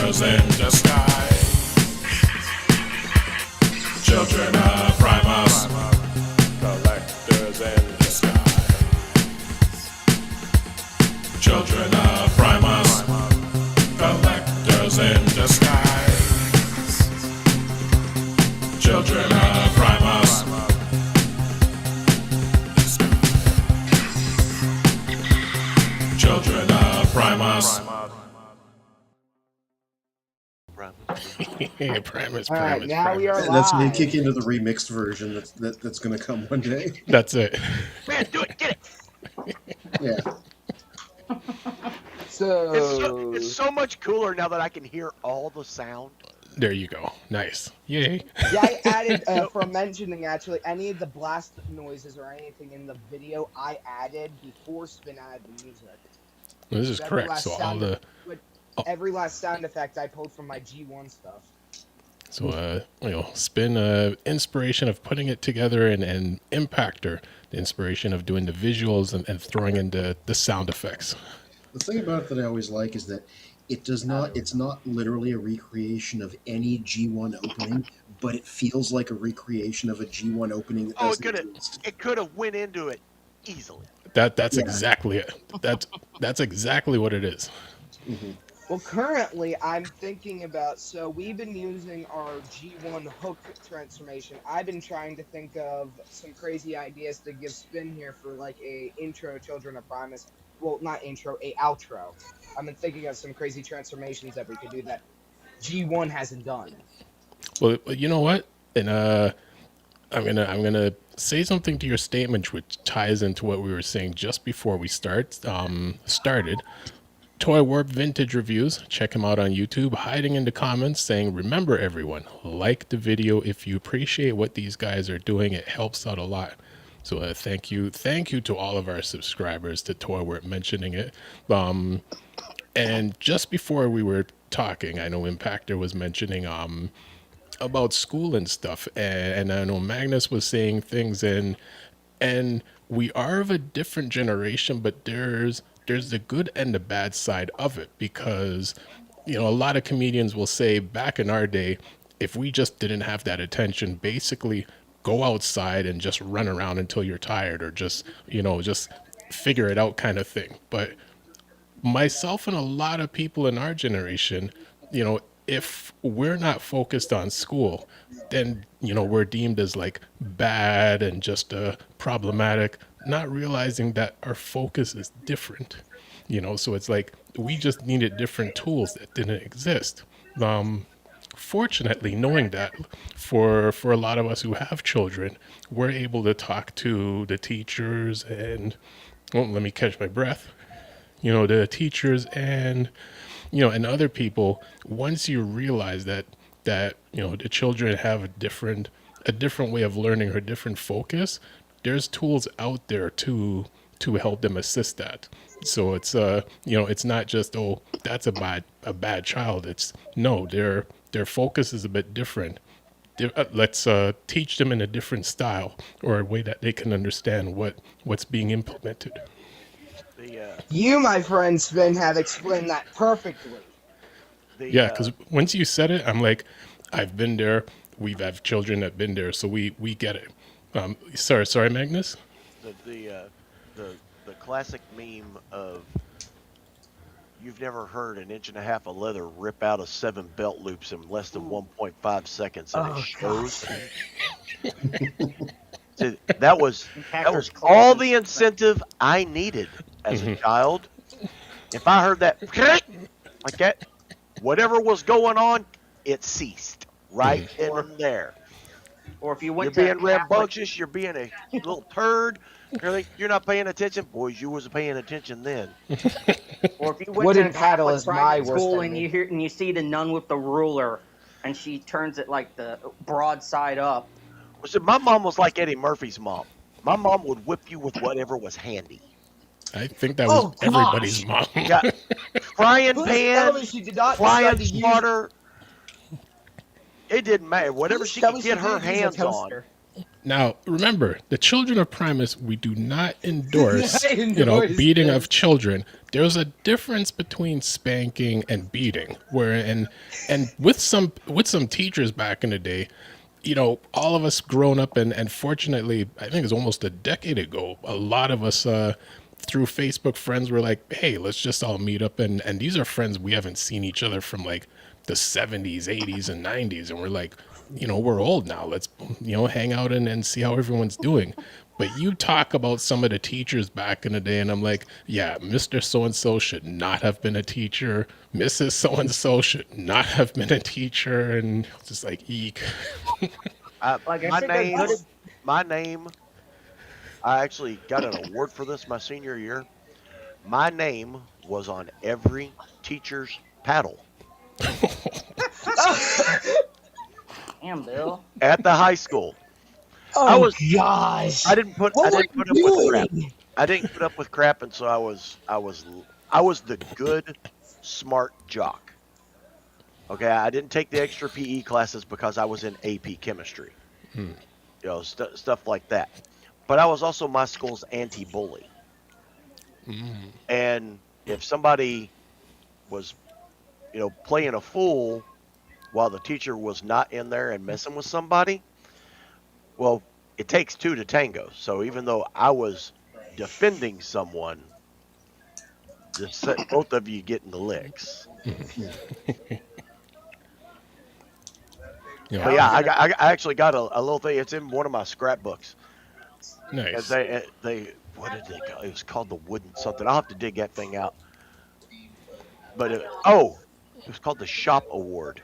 collectors in disguise. Children of Primus, collectors in disguise. Children of Primus, collectors in disguise. Children of Primus. Children of Primus. Yeah, Primus, All right, Primus, now we are Primus. live. That's when you kick into the remixed version that's going to come one day. That's it. Man, do it, get it. Yeah. So, It's so much cooler now that I can hear all the sound. There you go. Nice. Yay. yeah, I added for mentioning actually any of the blast noises or anything in the video I added before Spin added the music. This is Every correct. last So all sound- the Every last sound effect I pulled from my G1 stuff. Spin inspiration of putting it together and Impactor, the inspiration of doing the visuals and throwing in the sound effects. The thing about it that I always like is that it's not literally a recreation of any G1 opening, but it feels like a recreation of a G1 opening that Oh, doesn't exist. it could have went into it easily. That's Yeah. exactly it. That's exactly what it is. Mm-hmm. Well, currently I'm thinking about, so we've been using our G1 hook transformation. I've been trying to think of some crazy ideas to give Spin here for like a intro Children of Primus. Well, not intro, a outro. I've been thinking of some crazy transformations that we could do that G1 hasn't done. Well, you know what? And I'm gonna say something to your statement, which ties into what we were saying just before we started. Toy Warp Vintage Reviews. Check him out on YouTube. Hiding in the comments saying, "Remember, everyone, like the video if you appreciate what these guys are doing. It helps out a lot." So thank you to all of our subscribers to Toy Warp mentioning it. And just before we were talking, I know Impactor was mentioning about school and stuff, and I know Magnus was saying things, and we are of a different generation, but there's the good and the bad side of it, because a lot of comedians will say back in our day, if we just didn't have that attention, basically go outside and just run around until you're tired, or just figure it out kind of thing. But myself and a lot of people in our generation, if we're not focused on school, then we're deemed as like bad and just problematic, not realizing that our focus is different. So it's like we just needed different tools that didn't exist. Fortunately, knowing that for a lot of us who have children, we're able to talk to the teachers and, let me catch my breath, the teachers and other people. Once you realize that the children have a different way of learning or different focus, there's tools out there to help them assist that. So it's it's not just, oh, that's a bad child. It's no, their focus is a bit different. Let's teach them in a different style or a way that they can understand what's being implemented. You, my friend Spin, have explained that perfectly. Yeah, because once you said it, I'm like, I've been there. We've had children that've been there, so we get it. Sorry, Magnus. The classic meme of you've never heard an inch and a half of leather rip out of 7 belt loops in less than 1.5 seconds, and it shows. So that was all the incentive I needed as a child. If I heard that like that, whatever was going on, it ceased right in there. Or if you went You're being rambunctious, you're being a little turd. You're not paying attention, boys. You wasn't paying attention then. Or if you went Wooden to paddle Catholic is my private worst school and enemy. you see the nun with the ruler, and she turns it like the broad side up. So my mom was like Eddie Murphy's mom. My mom would whip you with whatever was handy. I think that was everybody's mom. Yeah, frying Please pan, tell me she did not flying decide to use- smarter. It didn't matter. Whatever Please she tell could me get her didn't use a hands on. toaster. Now, remember, the Children of Primus, we do not endorse, I endorse beating this. of children. There's a difference between spanking and beating. Where and with some teachers back in the day, all of us grown up and fortunately, I think it's almost a decade ago, a lot of us through Facebook friends were like, hey, let's just all meet up. And these are friends we haven't seen each other from like the 70s, 80s, and 90s. And we're like, we're old now. Let's, hang out and see how everyone's doing. But you talk about some of the teachers back in the day, and I'm like, yeah, Mr. So and so should not have been a teacher. Mrs. So and so should not have been a teacher. And just like, eek. Like I My think as name, good as my name. I actually got an award for this my senior year. My name was on every teacher's paddle damn Bill. at the high school. I Oh was gosh. I didn't put What were you up with crap. doing? I didn't put up with crap, and so I was the good, smart jock. Okay, I didn't take the extra PE classes because I was in AP chemistry, stuff like that. But I was also my school's anti-bully, and if somebody was, playing a fool while the teacher was not in there and messing with somebody, well, it takes two to tango. So even though I was defending someone, both of you getting the licks. But yeah, I actually got a little thing. It's in one of my scrapbooks. Nice. They what did they call it? It was called the wooden something. I'll have to dig that thing out. But it was called the Shop Award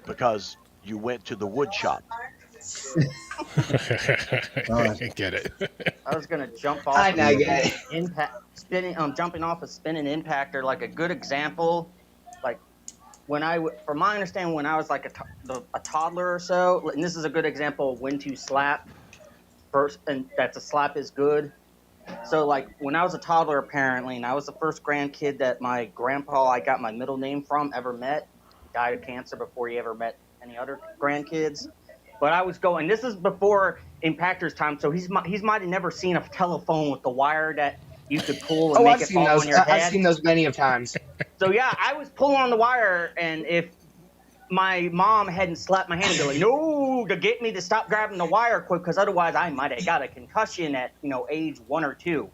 because you went to the wood shop. Get it. I was gonna jump off I of know, get it. jumping off a spinning impactor. Like a good example, like from my understanding, when I was like a toddler or so, and this is a good example of when to slap first, and that's a slap is good. So like when I was a toddler, apparently, and I was the first grandkid that my grandpa I got my middle name from ever met. He died of cancer before he ever met any other grandkids. But I was going. This is before Impactor's time, so he's might have never seen a telephone with the wire that you could pull and Oh, make I've it seen fall those. on your head. I've seen those many of times. So yeah, I was pulling on the wire, and if my mom hadn't slapped my hand and be like, no, to get me to stop grabbing the wire quick, because otherwise I might have got a concussion at age 1 or 2.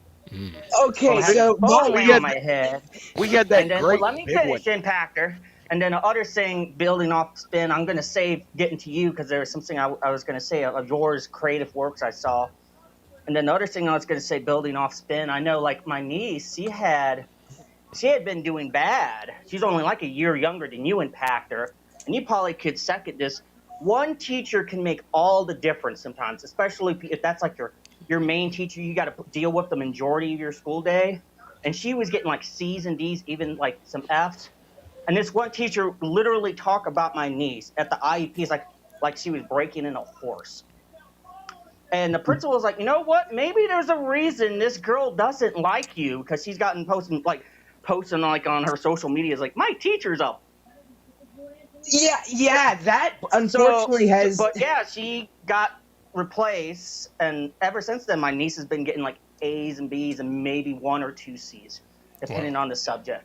Okay, So so phone we lay had on my head. We had that And then, great let me big one. finish, Impactor. And then the other thing, building off the spin, I'm going to save getting to you because there was something I was going to say of yours creative works I saw. And then the other thing I was going to say, building off spin, I know like my niece, she had been doing bad. She's only like a year younger than you, Impactor. And you probably could second this. One teacher can make all the difference sometimes, especially if that's like your main teacher. You got to deal with the majority of your school day. And she was getting like C's and D's, even like some F's. And this one teacher literally talked about my niece at the IEPs like she was breaking in a horse. And the principal was like, you know what? Maybe there's a reason this girl doesn't like you, because she's gotten posting like on her social media is like, my teacher's up. Yeah, that unfortunately has. But yeah, she got replaced, and ever since then, my niece has been getting like A's and B's and maybe 1 or 2 C's, depending on the subject.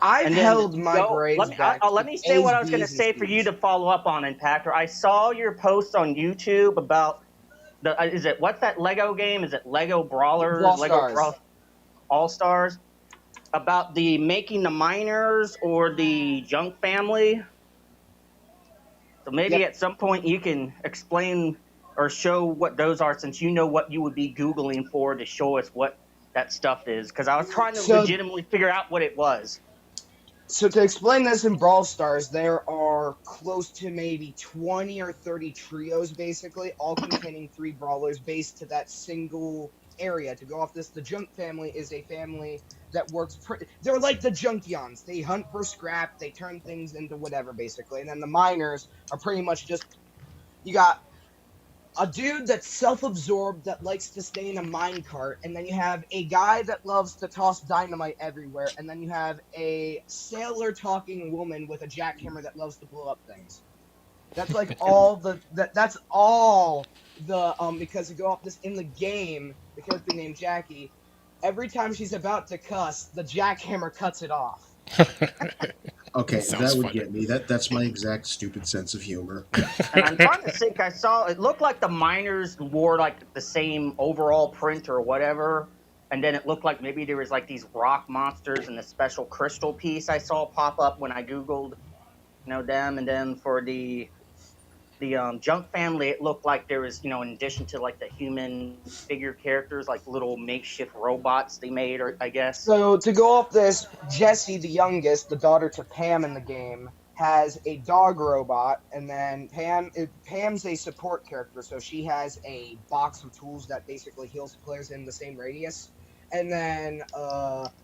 I've held my grades back. Let me say A's, what I was going to B's, say and for you C's. to follow up on, Impactor. I saw your post on YouTube about what's that Lego game? Is it Lego Brawlers? All Lego Stars. All Stars? About the making the miners or the junk family. So maybe Yep. at some point you can explain or show what those are, since you know what you would be Googling for to show us what that stuff is. Because I was trying to legitimately figure out what it was. So to explain this in Brawl Stars, there are close to maybe 20 or 30 trios, basically, all containing 3 brawlers based to that single area. To go off this, the Junk family is a family that works they're like the Junkions. They hunt for scrap, they turn things into whatever, basically. And then the miners are pretty much just, you got a dude that's self-absorbed that likes to stay in a minecart, and then you have a guy that loves to toss dynamite everywhere, and then you have a sailor talking woman with a jackhammer that loves to blow up things. That's like all that's all the because to go off this in the game, the character named Jackie, every time she's about to cuss, the jackhammer cuts it off. Okay, Sounds that would funny. get me. That's my exact stupid sense of humor. And I'm trying to think. I saw it looked like the miners wore like the same overall print or whatever, and then it looked like maybe there was like these rock monsters and a special crystal piece I saw pop up when I googled, them. And then for the junk family, it looked like there was, in addition to like the human figure characters, like little makeshift robots they made, or I guess. So to go off this, Jessie, the youngest, the daughter to Pam in the game, has a dog robot, and then Pam's a support character, so she has a box of tools that basically heals players in the same radius. And then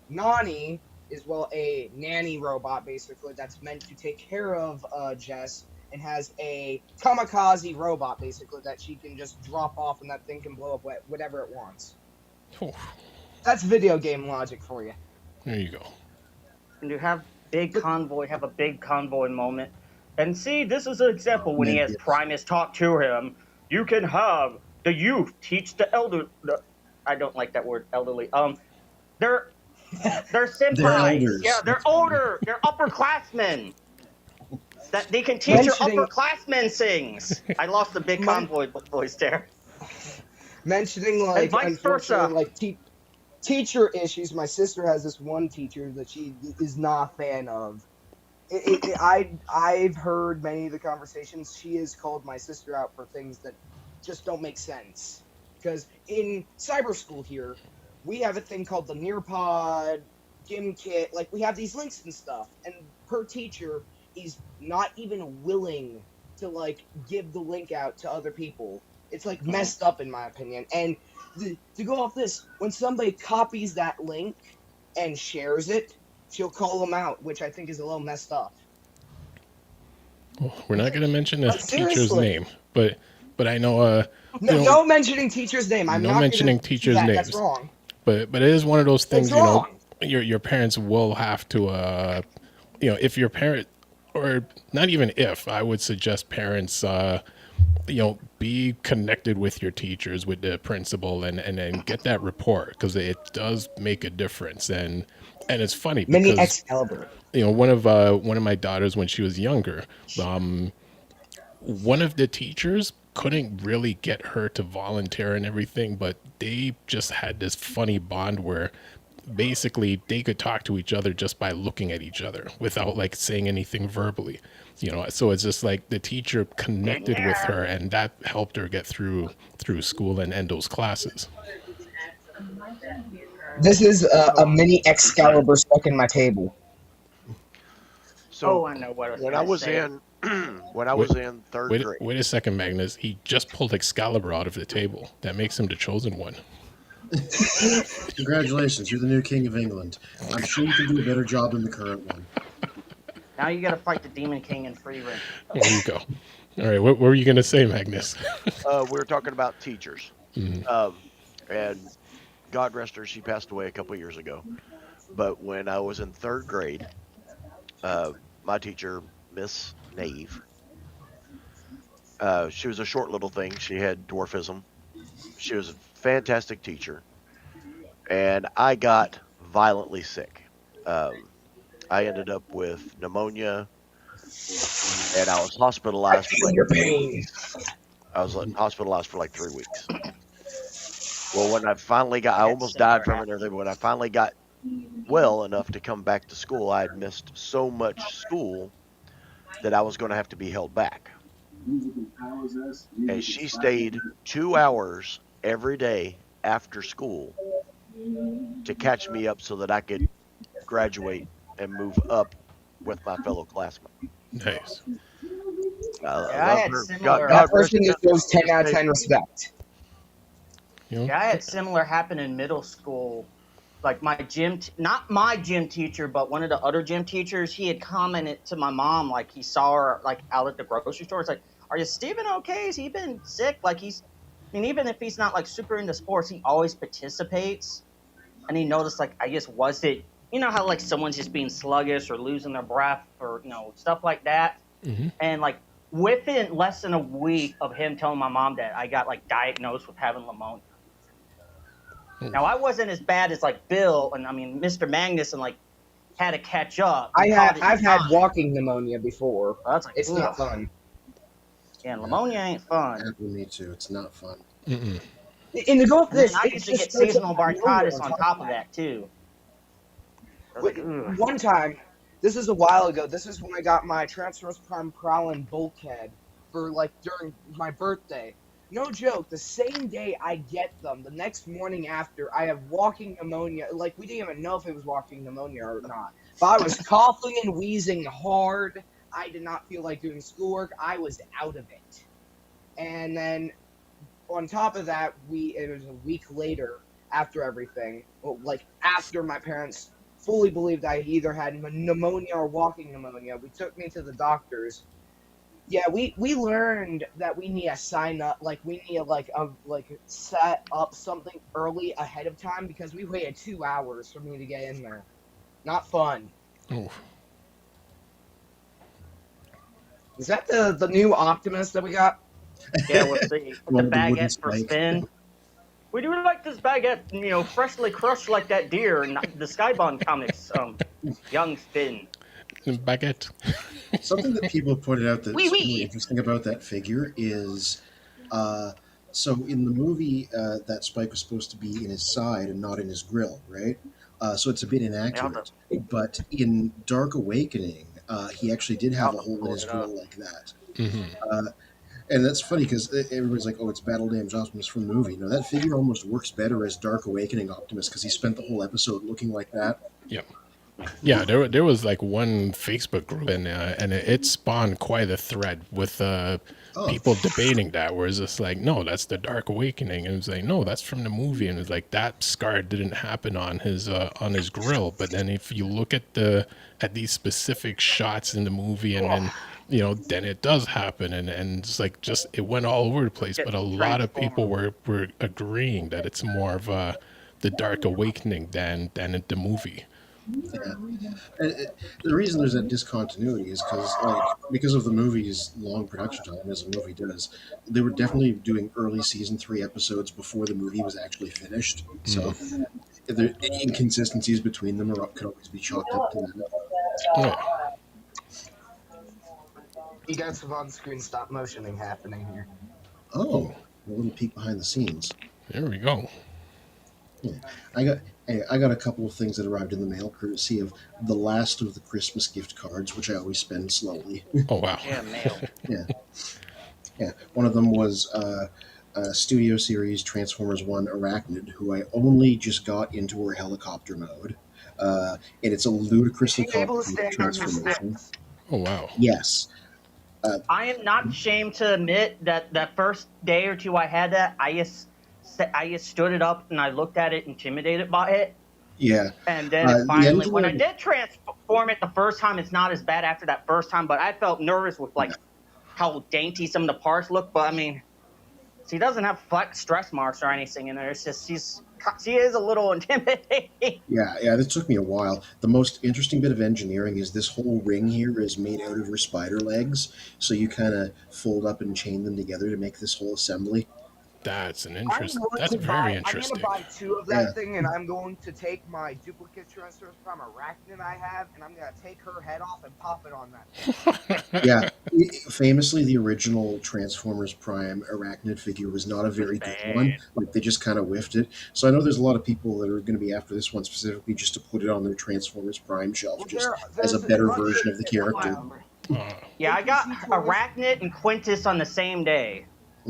Nani is a nanny robot basically that's meant to take care of Jess, and has a kamikaze robot basically that she can just drop off and that thing can blow up whatever it wants. Oh, That's video game logic for you. there you go. And you have have a big convoy moment. And see, this is an example when he has Primus talk to him. You can have the youth teach the elder. I don't like that word, elderly. They're senpais. They're elders. Yeah, they're older. They're upperclassmen. That they can teach your upperclassmen things. I lost the big convoy voice there. Mentioning like vice versa. like teacher issues. My sister has this one teacher that she is not a fan of. I've heard many of the conversations. She has called my sister out for things that just don't make sense. Because in cyber school here, we have a thing called the Nearpod, GimKit. Like we have these links and stuff, and her teacher is not even willing to like give the link out to other people. It's like messed up in my opinion. And to go off this, when somebody copies that link and shares it, she'll call them out, which I think is a little messed up. Well, we're not going to mention the But teacher's seriously. name, but I know No mentioning teacher's name. I'm no not mentioning gonna do teachers' that. names. That's wrong. but it is one of those things, That's wrong. your parents will have to if your parent, or not even if, I would suggest parents be connected with your teachers, with the principal, and then get that report, because it does make a difference. And it's funny Mini because Excalibur. one of my daughters, when she was younger, one of the teachers couldn't really get her to volunteer and everything, but they just had this funny bond where basically they could talk to each other just by looking at each other without like saying anything verbally. So it's just like the teacher connected with her, and that helped her get through school and those classes. This is a mini Excalibur stuck in my table. So I know what I was when gonna I was say. in when I was in third grade. Wait a second, Magnus. He just pulled Excalibur out of the table. That makes him the chosen one. Congratulations, you're the new king of England. I'm sure you can do a better job than the current one. Now you got to fight the Demon King in free ring. There you go. All right, what were you going to say, Magnus? We were talking about teachers, and God rest her, she passed away a couple years ago. But when I was in third grade, my teacher, Miss Nave, she was a short little thing. She had dwarfism. She was a fantastic teacher, and I got violently sick. I ended up with pneumonia, and I was hospitalized. I was hospitalized for like 3 weeks. Well, when I finally got, I almost died from it and everything. When I finally got well enough to come back to school, I had missed so much school that I was going to have to be held back. And she stayed 2 hours every day after school to catch me up so that I could graduate and move up with my fellow classmates. Nice. I had similar. That person deserves 10 out of 10 respect. Yeah, I had similar happen in middle school. Like my not my gym teacher, but one of the other gym teachers, he had commented to my mom, like he saw her like out at the grocery store. It's like, are you Steven okay? Has he been sick? Like even if he's not like super into sports, he always participates. And he noticed like, I guess, was it, how like someone's just being sluggish or losing their breath or, stuff like that. Mm-hmm. And like within less than a week of him telling my mom that I got like diagnosed with having pneumonia. Now I wasn't as bad as like Bill and I mean Mr. Magnus and like had to catch up. He caught it in I've had time. walking pneumonia before. Well, that's like, It's not ugh. fun. Yeah, pneumonia ain't fun. Happened to me too. It's not fun. Mm-mm. And to go with And then this, I it used to just get starts seasonal out of nowhere bronchitis on top of that too. I was like, ugh. One time, this is a while ago. This is when I got my Transformers Prime Prowlin bulkhead for like during my birthday. No joke. The same day I get them, the next morning after, I have walking pneumonia. Like we didn't even know if it was walking pneumonia or not. But I was coughing and wheezing hard. I did not feel like doing schoolwork. I was out of it. And then on top of that, it was a week later after everything, well, like after my parents fully believed I either had pneumonia or walking pneumonia. We took me to the doctors. Yeah, we learned that we need to sign up, like we need to set up something early ahead of time because we waited 2 hours for me to get in there. Not fun. Oh, Is that the new Optimus that we got? Yeah, with the One of the wooden baguette for spike. spin. We do like this baguette, freshly crushed like that deer in the Skybound comics. Young Spin. baguette. Something that people have pointed out that's Wee wee. really interesting about that figure is, so in the movie, that spike was supposed to be in his side and not in his grill, right? So it's a bit inaccurate. But in Dark Awakening, he actually did have a hole in his grill like that. Mm-hmm. And that's funny because everybody's like, "Oh, it's Battle Damage Optimus from the movie." No, that figure almost works better as Dark Awakening Optimus because he spent the whole episode looking like that. Yep. Yeah, there was like one Facebook group and it spawned quite a thread with people debating that, where it's just like, no, that's the Dark Awakening, and it's like, no, that's from the movie, and it's like that scar didn't happen on his grill, but then if you look at these specific shots in the movie, and then then it does happen, and it's like just it went all over the place, but a lot of people were agreeing that it's more of the Dark Awakening than in the movie. Yeah. The reason there's that discontinuity is because of the movie's long production time, as a movie does. They were definitely doing early season 3 episodes before the movie was actually finished. So the inconsistencies between them could always be chalked up to that. Yeah. You guys have on-screen stop motioning happening here. Oh, a little peek behind the scenes. There we go. Yeah. I got a couple of things that arrived in the mail, courtesy of the last of the Christmas gift cards, which I always spend slowly. Oh wow. Yeah, mail. Yeah. One of them was Studio Series Transformers 1 Arachnid, who I only just got into her helicopter mode. And it's a ludicrously complicated transformation. Oh wow. Yes. I am not ashamed to admit that that first day or two I had that, I just stood it up and I looked at it, intimidated by it. Yeah. And then finally, when I engineer- did transform it the first time, it's not as bad after that first time, but I felt nervous with like how dainty some of the parts look. But I mean, she doesn't have stress marks or anything in there. It's just she is a little intimidating. Yeah, this took me a while. The most interesting bit of engineering is this whole ring here is made out of her spider legs, so you kind of fold up and chain them together to make this whole assembly. That's an I'm interesting. going That's to very buy, interesting. I'm going to buy 2 of that Yeah. thing, and I'm going to take my duplicate Transformers Prime Arachnid I have, and I'm going to take her head off and pop it on that. Yeah, famously, the original Transformers Prime Arachnid figure was not a very good one. Like, they just kind of whiffed it. So I know there's a lot of people that are going to be after this one specifically just to put it on their Transformers Prime shelf, just as a better version of the character. Yeah, I got Arachnid and Quintus on the same day.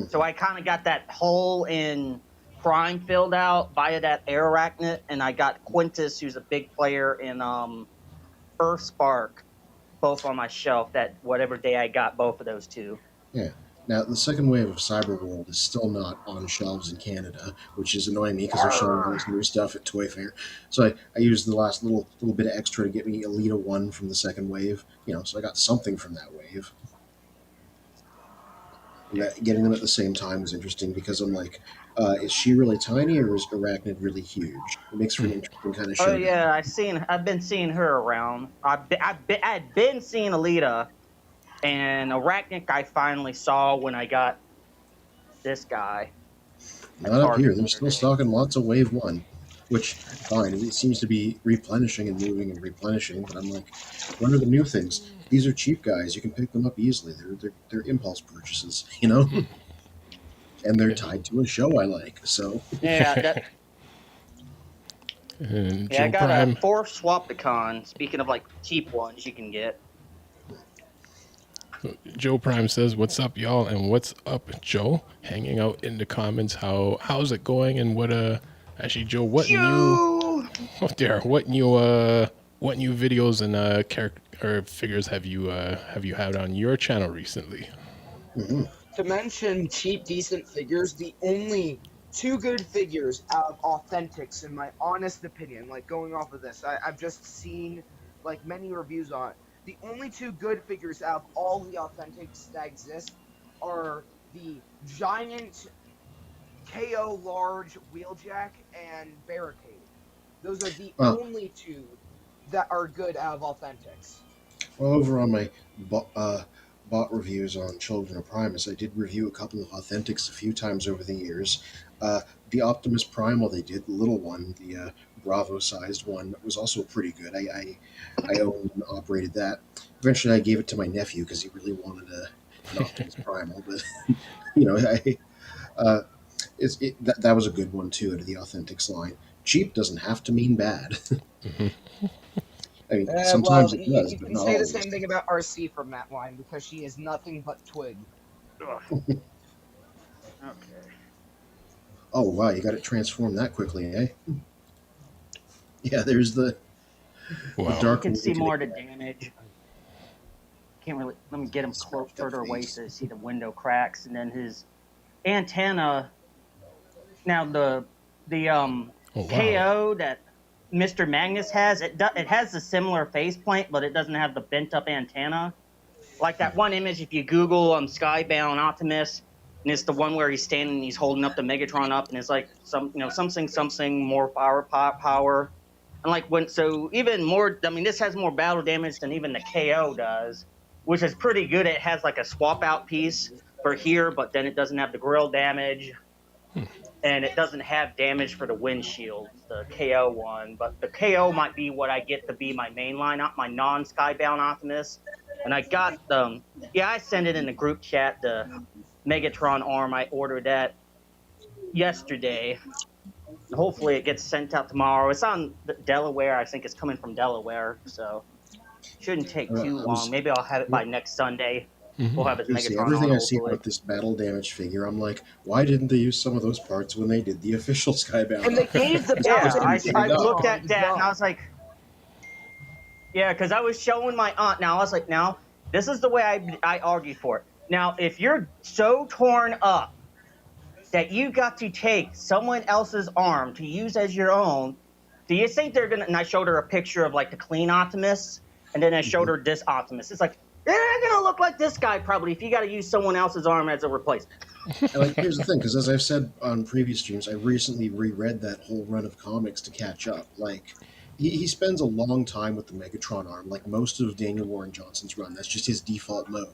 So I kind of got that hole in Prime filled out via that Air Arachnid, and I got Quintus, who's a big player in Earthspark, both on my shelf. That whatever day I got both of those two. Yeah. Now, the second wave of Cyberworld is still not on shelves in Canada, which is annoying me because they're showing all this new stuff at Toy Fair. So I used the last little bit of extra to get me Elita 1 from the second wave. So I got something from that wave. And getting them at the same time was interesting because I'm like, is she really tiny or is Arachnid really huge? It makes for an interesting kind of show. Oh yeah, I've been seeing her around. I've been seeing Alita. And Arachnic I finally saw when I got this guy. Not up here. They're still stocking lots of Wave 1, which, fine, it seems to be replenishing and moving and replenishing, but I'm like, what are the new things? These are cheap guys. You can pick them up easily. They're impulse purchases, you know? And they're tied to a show I like, so... Yeah, And I Joe got Prime. a 4 Swapticon. Speaking of like cheap ones you can get. Joe Prime says, "What's up, y'all?" And what's up, Joe? Hanging out in the comments. How's it going? And what actually, Joe, what new? Oh dear, what new videos and character or figures have you had on your channel recently? Mhm. To mention cheap, decent figures, the only two good figures out of Authentics, in my honest opinion, like going off of this, I've just seen like many reviews on it. The only two good figures out of all the Authentics that exist are the giant KO large Wheeljack and Barricade. Those are the Well, only two that are good out of Authentics. well, over on my bot reviews on Children of Primus, I did review a couple of Authentics a few times over the years. The Optimus Primal they did, the little one, the Bravo-sized one, was also pretty good. I owned and operated that. Eventually, I gave it to my nephew because he really wanted an Optimus Primal, but you know, uh, that was a good one too. Out of the Authentics line, cheap doesn't have to mean bad. I mean, Well, sometimes it does, you but can not say the always. same thing about RC from that line because she is nothing but twig. Okay. Oh wow, you got it transformed that quickly, eh? Yeah, there's the Wow. You dark. can see more of the damage. Can't really. Let me get him Sparked up further away face. so you see the window cracks, and then his antenna. Now the Oh wow. KO that Mr. Magnus has, it has a similar faceplate, but it doesn't have the bent up antenna. Like that one image, if you Google Skybound Optimus, and it's the one where he's standing, and he's holding up the Megatron up, and it's like something more power, and like even more. I mean, this has more battle damage than even the KO does, which is pretty good. It has like a swap out piece for here, but then it doesn't have the grill damage, and it doesn't have damage for the windshield, the KO one. But the KO might be what I get to be my main lineup, my non-Skybound Optimus. And I got I sent it in the group chat, the Megatron arm. I ordered that yesterday. Hopefully it gets sent out tomorrow. It's on Delaware. I think it's coming from Delaware, so shouldn't take too long. Maybe I'll have it by next Sunday. We'll have his See, Megatron everything on, I see hopefully. about this battle damage figure, I'm like, why didn't they use some of those parts when they did the official Skybound? And they gave the Yeah, battle I damage looked Megatron at that and I done. was like, yeah, because I was showing my aunt. Now I was like, now this is the way I argued for it. Now, if you're so torn up that you got to take someone else's arm to use as your own, do you think they're gonna? And I showed her a picture of like the clean Optimus, and then I showed her this Optimus. It's like they're gonna look like this guy probably if you got to use someone else's arm as a replacement. And, like, here's the thing, because as I've said on previous streams, I recently reread that whole run of comics to catch up. Like, he spends a long time with the Megatron arm, like most of Daniel Warren Johnson's run. That's just his default mode.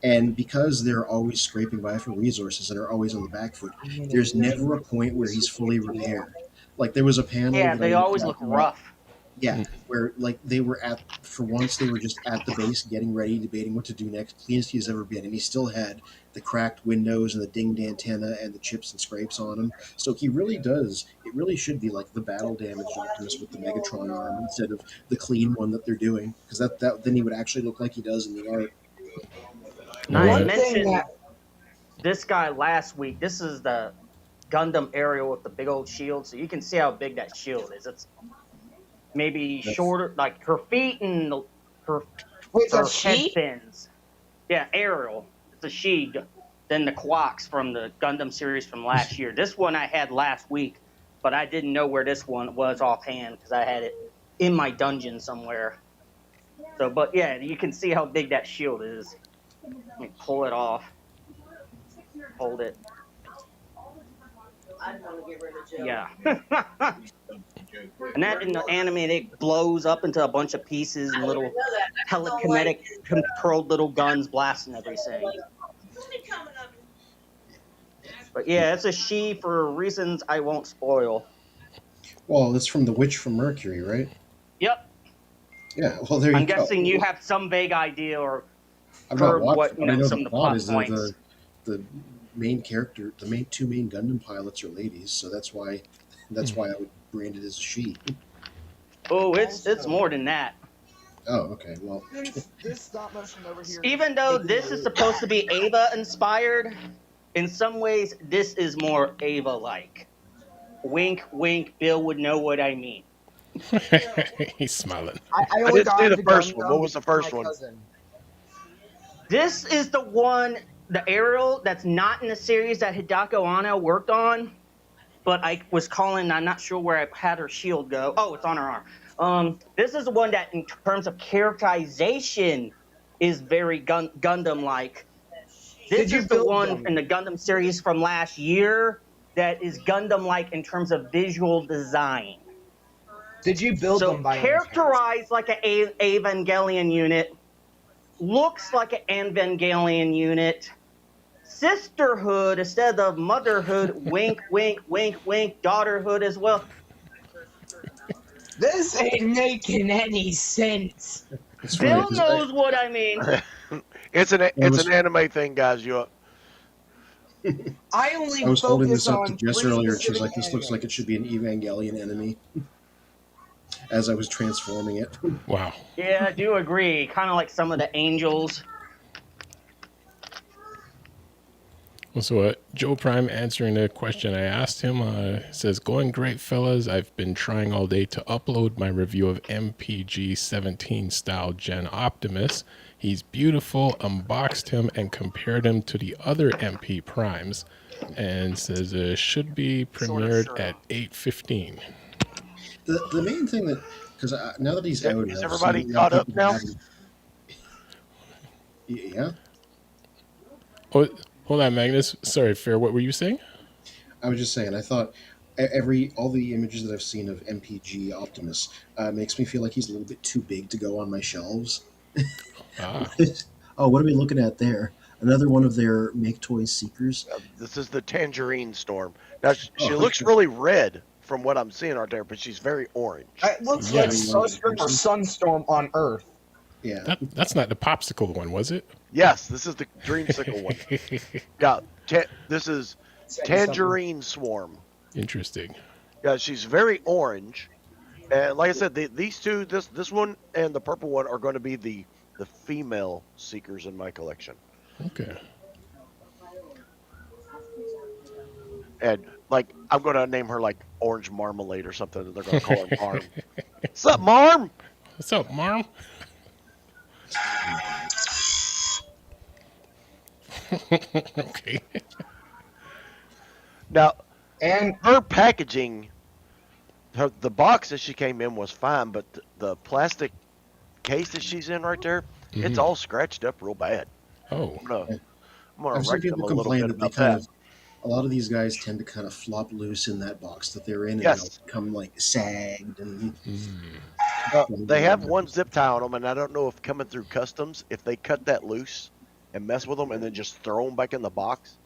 And because they're always scraping by for resources and are always on the back foot, there's never a point where he's fully repaired. Like, there was a panel Yeah, that I they looked always at look rough. yeah, where like they were for once they were just at the base getting ready, debating what to do next, cleanest he's ever been, and he still had the cracked windows and the dinged antenna and the chips and scrapes on him. So he really does. It really should be like the battle damaged Optimus with the Megatron arm instead of the clean one that they're doing, because that then he would actually look like he does in the art. I One thing mentioned that this guy last week. This is the Gundam Ariel with the big old shield, so you can see how big that shield is. It's maybe shorter, like her feet and her wait, her that's head she? fins. Yeah, Ariel. It's a she. Then the Quacks from the Gundam series from last year. This one I had last week, but I didn't know where this one was offhand because I had it in my dungeon somewhere. So, but yeah, you can see how big that shield is. Let me pull it off. Hold it. Yeah. And that in the anime, it blows up into a bunch of pieces and little telekinetic controlled little guns blasting everything. But yeah, it's a she for reasons I won't spoil. Well, it's from The Witch from Mercury, right? Yep. Yeah. Well, there you I'm go. guessing you have some vague idea or I've not heard watched what it, but I know some the of the plot plot is points. the main character, two main Gundam pilots are ladies, so that's why I would brand it as a she. Oh, it's Also- more than that. Oh, okay. Well, This stop motion over here. Even though taking this the is lead. supposed to be Ava inspired, in some ways this is more Ava like. Wink, wink. Bill would know what I mean. He's smiling. I I only didn't got see the into first one. Gundam What was the because first my one? cousin. This is the one, the aerial that's not in the series that Hidako Anno worked on, but I was calling. I'm not sure where I had her shield go. Oh, it's on her arm. This is the one that, in terms of characterization, is very Gundam like. This Did you is the build one them? in the Gundam series from last year that is Gundam like in terms of visual design. Did you build So them by any chance? characterized like an Evangelion unit, looks like an Evangelion unit. Sisterhood instead of motherhood. Wink, wink, wink, wink. Daughterhood as well. This ain't making any sense. it's funny Bill 'cause knows what I mean. It's an was- anime thing, guys. I only I was holding this focus up to on Jess 3 earlier, and she's specific like, "This looks like animes. it should be an Evangelion enemy." As I was transforming it. Wow. Yeah, I do agree. Kind of like some of the angels. So Joe Prime answering the question I asked him says, "Going great, fellas. I've been trying all day to upload my review of MPG 17 style Gen Optimus. He's beautiful. Unboxed him and compared him to the other MP Primes, and says should be premiered Sort of at 8:15." The main thing that because now that he's out, Is I've everybody seen caught up people now? having- Yeah, Oh, hold on, Magnus. Sorry, Fair. What were you saying? I was just saying. I thought all the images that I've seen of MPG Optimus makes me feel like he's a little bit too big to go on my shelves. Ah, Oh, what are we looking at there? Another one of their Make Toys Seekers. This is the Tangerine Storm. Now she Oh, looks okay. really red from what I'm seeing right there, but she's very orange. It looks Yes. like Sunstorm on Earth. Yeah, that's not the popsicle one, was it? Yes, this is the Dreamsicle one. Yeah, this is Tangerine Swarm. Interesting. Yeah, she's very orange, and like I said, these two, this one and the purple one, are going to be the female Seekers in my collection. Okay. And like, I'm going to name her like Orange Marmalade or something. They're going to call her Marm. What's up, Marm? What's up, Marm? Okay. Now, And her packaging, the box that she came in was fine, but the plastic case that she's in right there, it's all scratched up real bad. Oh, I'm gonna I've seen wreck them people a little complain bit that they about kind that. of. A lot of these guys tend to kind of flop loose in that box that they're in, and Yes. they'll become like sagged and. They have one zip tie on them, and I don't know if coming through customs, if they cut that loose and mess with them and then just throw them back in the box,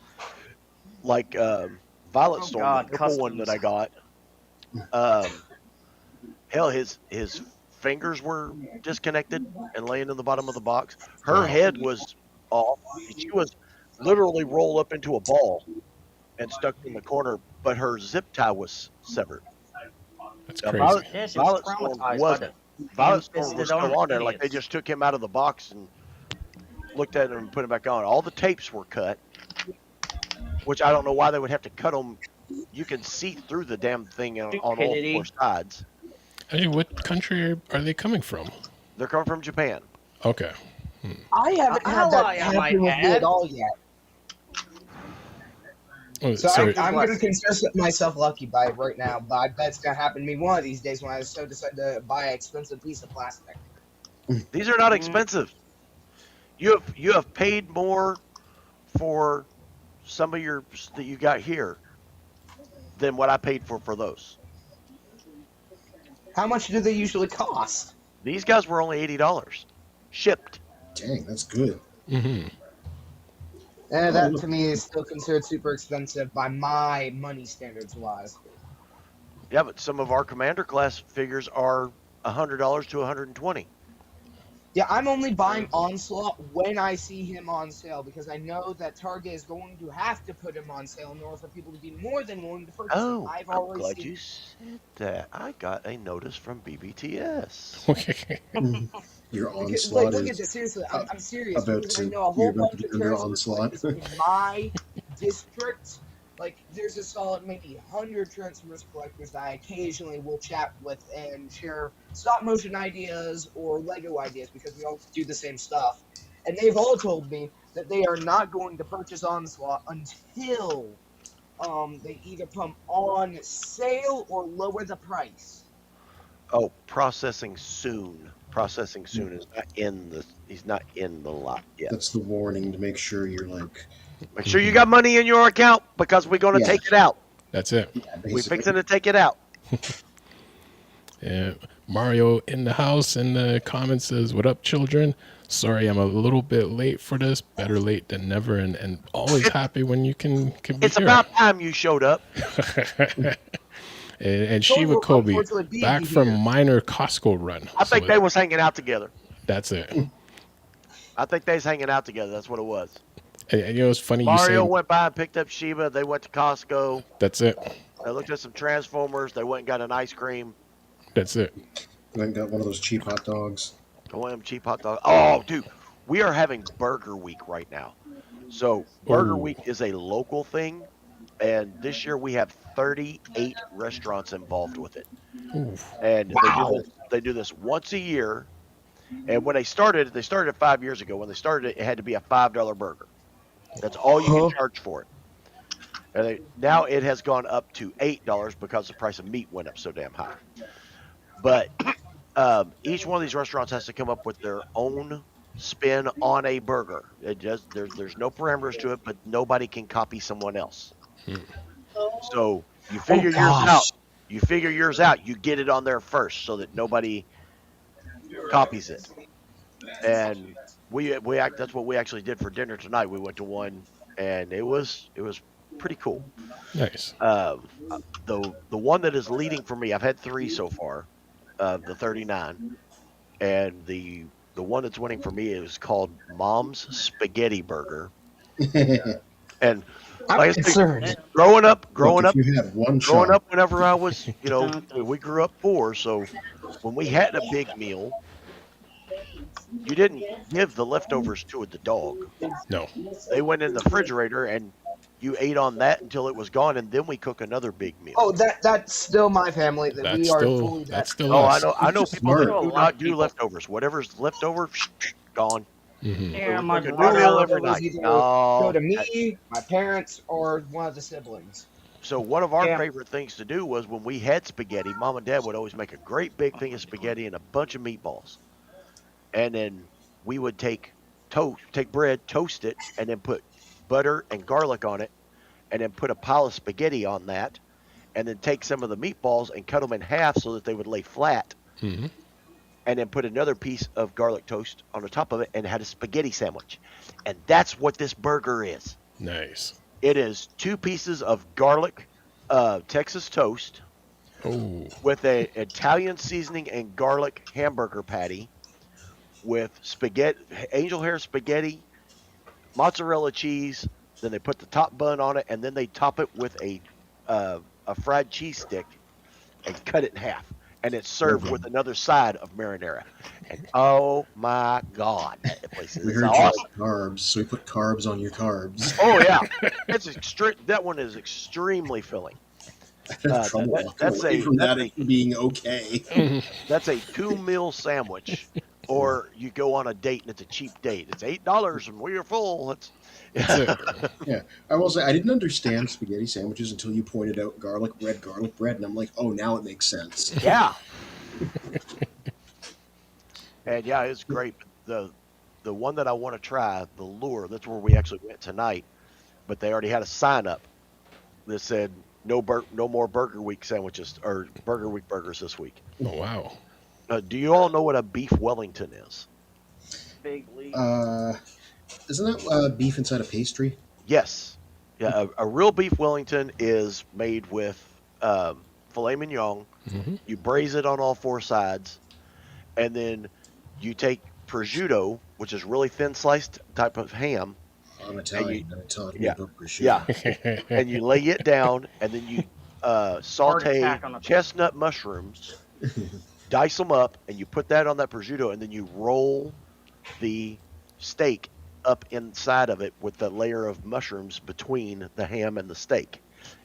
like Violet Oh, Storm, God, the purple one that I got. Hell, his fingers were disconnected and laying in the bottom of the box. Her head was off. She was literally rolled up into a ball and stuck in the corner, but her zip tie was severed. that's Yeah, crazy. Yeah, she was Violet Storm traumatized was by the Violet Storm ham-fisted was still on there. Like they idiots. just took him out of the box and looked at him and put him back on. All the tapes were cut, which I don't know why they would have to cut them. You can see through the damn thing on all Stupidity. four sides. Hey, what country are they coming from? They're coming from Japan. Okay. I haven't had Ally, that I might happen with me add. at all yet. Oh, So sorry. I'm going to consider myself lucky by it right now, but I bet it's going to happen to me one of these days when I so decide to buy an expensive piece of plastic. These are not expensive. You have paid more for some of your that you got here than what I paid for those. How much do they usually cost? These guys were only $80 shipped. Dang, that's good. Hmm. And Oh, that look. to me is still considered super expensive by my money standards wise. Yeah, but some of our commander class figures are $100 to 120. Yeah, I'm only buying Onslaught when I see him on sale because I know that Target is going to have to put him on sale in order for people to be more than willing to purchase him. Oh, I've I'm already glad seen. you said that. I got a notice from BBTS. Okay. Mhm. Your Like, onslaught look at is this. Seriously, uh, I'm serious about because I to. know a You're whole about to bunch be of under Transformers onslaught. collectors in my district. Like, there's a solid maybe 100 Transformers collectors that I occasionally will chat with and share stop motion ideas or Lego ideas because we all do the same stuff. And they've all told me that they are not going to purchase Onslaught until they either put 'em on sale or lower the price. Oh, processing soon. Processing soon is not in the. He's not in the lot yet. That's the warning to make sure you're like, Make sure you got money in your account because we're gonna yeah, take it out. That's it. yeah, We basically. fixing to take it out. Yeah. Mario in the house in the comments says, "What up, children? Sorry, I'm a little bit late for this. Better late than never, and always It, happy when you can be it's here." about time you showed up. And So Shiva will Kobe unfortunately back be from here. minor Costco run. I So think they was hanging out together. that's it. I think they was hanging out together. That's what it was. And it's funny you Mario say went by and picked up Sheba. They went to Costco. that's it. They looked at some Transformers. They went and got an ice cream. That's it. Went and got one of those cheap hot dogs. Go on, cheap hot dog. Oh, dude, we are having Burger Week right now. So Burger Oh, Week is a local thing, and this year we have 38 restaurants involved with it. ooh, And Wow. they do this once a year. And when they started it 5 years ago. When they started it, it had to be a $5 burger. That's all you can Huh? charge for it. And now it has gone up to $8 because the price of meat went up so damn high. But each one of these restaurants has to come up with their own spin on a burger. It just there's no parameters to it, but nobody can copy someone else. So you Oh figure yours out. gosh. You figure yours out. You get it on there first, so that nobody copies it. And that's what we actually did for dinner tonight. We went to one, and it was pretty cool. nice. Um, the one that is leading for me, I've had three so far, the 39, and the one that's winning for me is called Mom's Spaghetti Burger. And I'm like I said, concerned. growing up, Look, growing if up, you had one growing shot, up, whenever I was, we grew up poor, so when we had a big meal, you didn't give the leftovers to the dog. No, They went in the refrigerator and you ate on that until it was gone, and then we cook another big meal. Oh, that's still my family. That we are fully that's that. still Oh, us. I know people Smart. that A do lot not of do people. leftovers. Whatever's left over, gone. Yeah, We my cook a new Our meal brother. every leftovers night. either go No. to me, my parents, or one of the siblings. So one of our Yeah. favorite things to do was when we had spaghetti, Mom and Dad would always make a great big thing of spaghetti and a bunch of meatballs, and then we would take bread, toast it, and then put butter and garlic on it, and then put a pile of spaghetti on that, and then take some of the meatballs and cut them in half so that they would lay flat, Hmm. and then put another piece of garlic toast on the top of it and had a spaghetti sandwich. And that's what this burger is. Nice. It is two pieces of garlic Texas toast Oh, with a Italian seasoning and garlic hamburger patty with spaghetti, angel hair spaghetti, mozzarella cheese. Then they put the top bun on it, and then they top it with a fried cheese stick and cut it in half. And it's served with another side of marinara. And oh my God, that place we is heard you awesome. like carbs, so we put carbs on your carbs. Oh yeah, it's extreme. That one is extremely filling. I have trouble walking That's away from that's that a being okay. that's a 2 meal sandwich. Or you go on a date and it's a cheap date. It's $8 and we are full. It's that's it. Yeah, I will say I didn't understand spaghetti sandwiches until you pointed out garlic bread, and I'm like, oh, now it makes sense. yeah. And yeah, it's great. The one that I want to try, the lure, that's where we actually went tonight, but they already had a sign up that said no more Burger Week sandwiches or Burger Week burgers this week. Oh wow. Do you all know what a beef Wellington is? Vaguely. Uh, isn't that beef inside a pastry? Yes. Yeah, a real beef Wellington is made with filet mignon. Hmm. You braise it on all four sides, and then you take prosciutto, which is really thin sliced type of ham, I'm and you Italian. Don't talk me yeah about prosciutto. yeah, and you lay it down, and then you Heart saute attack on the chestnut mushrooms, dice them up, and you put that on that prosciutto, and then you roll the steak up inside of it with the layer of mushrooms between the ham and the steak,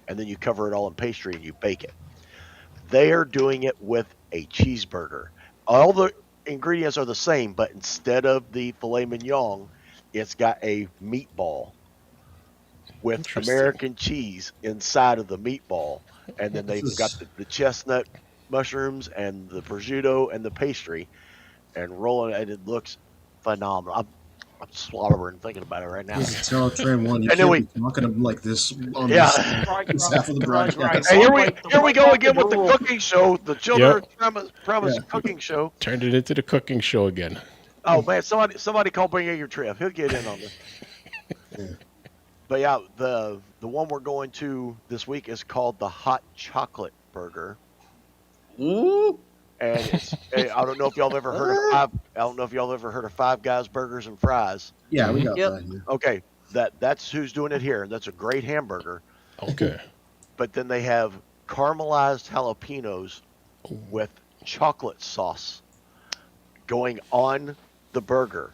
and then you cover it all in pastry and you bake it. They are doing it with a cheeseburger. All the ingredients are the same, but instead of the filet mignon, it's got a meatball with Interesting. American cheese inside of the meatball, and then This they've got is the chestnut mushrooms and the prosciutto and the pastry, and rolling, and it looks phenomenal. I'm slobbering thinking about it right now. this is tell trend one. You And then can't we, be talking to them like this on yeah. this half of the broadcast. And here we go again with the cooking show, the Children Yep. of Primus Yeah. cooking show. Turned it into the cooking show again. Oh man, somebody call Bring Your Trip. He'll get in on this. Yeah. But yeah, the one we're going to this week is called the Hot Chocolate Burger, Mm? and it's I don't know if y'all ever heard of Five Guys Burgers and Fries. Yeah, we got Yep. that here. Okay, that's who's doing it here. That's a great hamburger. Okay. But then they have caramelized jalapenos with chocolate sauce going on the burger.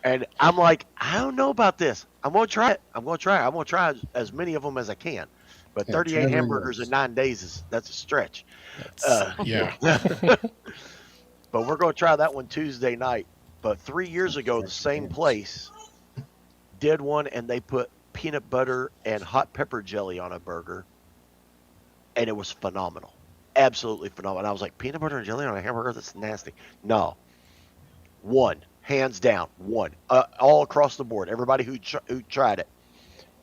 And I'm like, I don't know about this. I'm going to try it. I'm going to try as many of them as I can. But Yeah, 38 try hamburgers those. in 9 days that's a stretch. Yeah. But we're going to try that one Tuesday night. But 3 years ago, the same place did one, and they put peanut butter and hot pepper jelly on a burger, and it was phenomenal. Absolutely phenomenal. I was like, peanut butter and jelly on a hamburger? That's nasty. No. One. Hands down. One. All across the board. Everybody who tried it.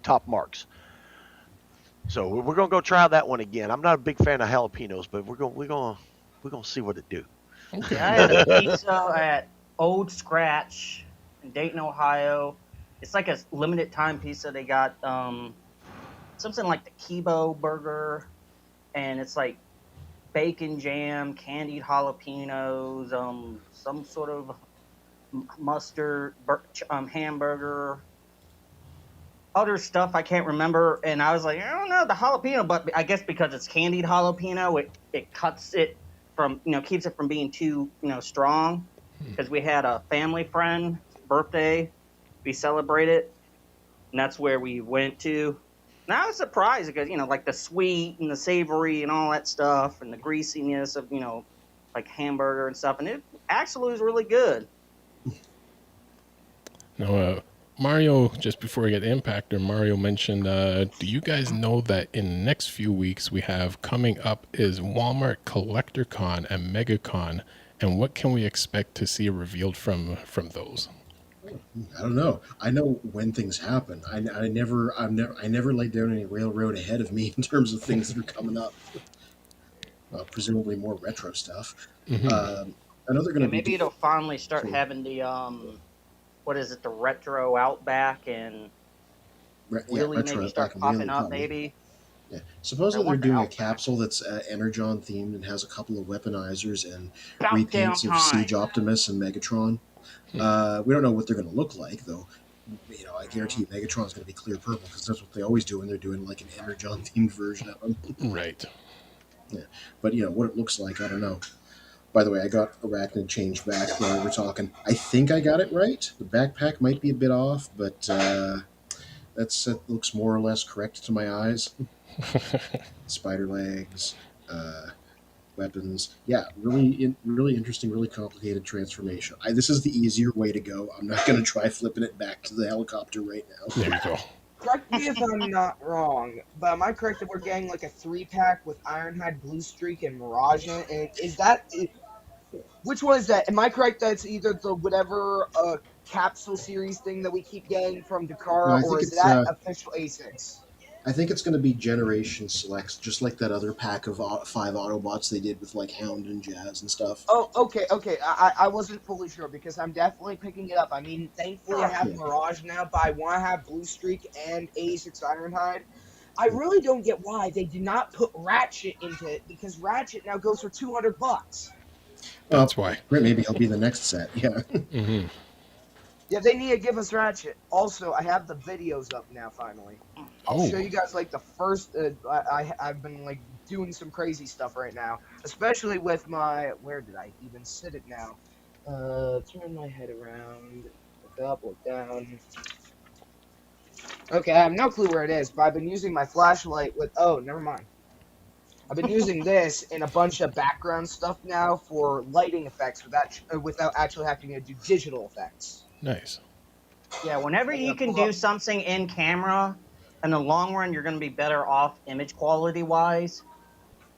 Top marks. So we're going to go try that one again. I'm not a big fan of jalapenos, but we're going to see what it do. Okay. I had a pizza at Old Scratch in Dayton, Ohio. It's like a limited time pizza. They got something like the Kibo burger, and it's like bacon jam, candied jalapenos, some sort of mustard hamburger, other stuff I can't remember. And I was like, I don't know the jalapeno, but I guess because it's candied jalapeno, it cuts it from, keeps it from being too, strong. Because we had a family friend birthday, we celebrated, and that's where we went to. And I was surprised because, like the sweet and the savory and all that stuff and the greasiness of, like hamburger and stuff. And it actually was really good. Now, Mario, just before we get the impactor, Mario mentioned, do you guys know that in the next few weeks we have coming up is Walmart Collector Con and MegaCon, and what can we expect to see revealed from those? I don't know. I know when things happen. I never laid down any railroad ahead of me in terms of things that are coming up. Presumably more retro stuff. Mhm. I know they're going to Maybe be. it'll finally start Sure. having the what is it, the retro Outback, and really retro maybe start back in popping Wheeling, up. probably. Maybe Yeah. Supposedly I they're want the doing a Outback. capsule that's Energon themed and has a couple of weaponizers and About repaints damn of time. Siege Optimus and Megatron. We don't know what they're going to look like, though. I guarantee you Megatron's going to be clear purple because that's what they always do when they're doing like an Energon themed version of him. Right. Yeah. But what it looks like, I don't know. By the way, I got Arachnid changed back while we were talking. I think I got it right. The backpack might be a bit off, but that looks more or less correct to my eyes. Spider legs, weapons. Yeah, really interesting, really complicated transformation. This is the easier way to go. I'm not going to try flipping it back to the helicopter right now. There you go. Correct me if I'm not wrong, but am I correct that we're getting like a 3-pack with Ironhide, Blue Streak, and Mirage in it? And is that which one is that? Am I correct that it's either the whatever capsule series thing that we keep getting from No, Dakar, I or think is it's that official A6? I think it's going to be generation selects, just like that other pack of 5 Autobots they did with like Hound and Jazz and stuff. Oh, okay. I wasn't fully sure because I'm definitely picking it up. I mean, thankfully I have Yeah. Mirage now, but I want to have Blue Streak and 86 Ironhide. I really don't get why they did not put Ratchet into it because Ratchet now goes for $200. That's why. Maybe he'll be the next set. Yeah. Hmm. Yeah, they need to give us Ratchet. Also, I have the videos up now. Finally, I'll show Oh, you guys like the first. I've been like doing some crazy stuff right now, especially with my. Where did I even sit it now? Turn my head around. Look up, look down. Okay, I have no clue where it is, but I've been using my flashlight with. Oh, never mind. I've been using this in a bunch of background stuff now for lighting effects without actually having to do digital effects. nice. Yeah, whenever I'm you gonna can pull do up. something in camera, in the long run, you're going to be better off image quality wise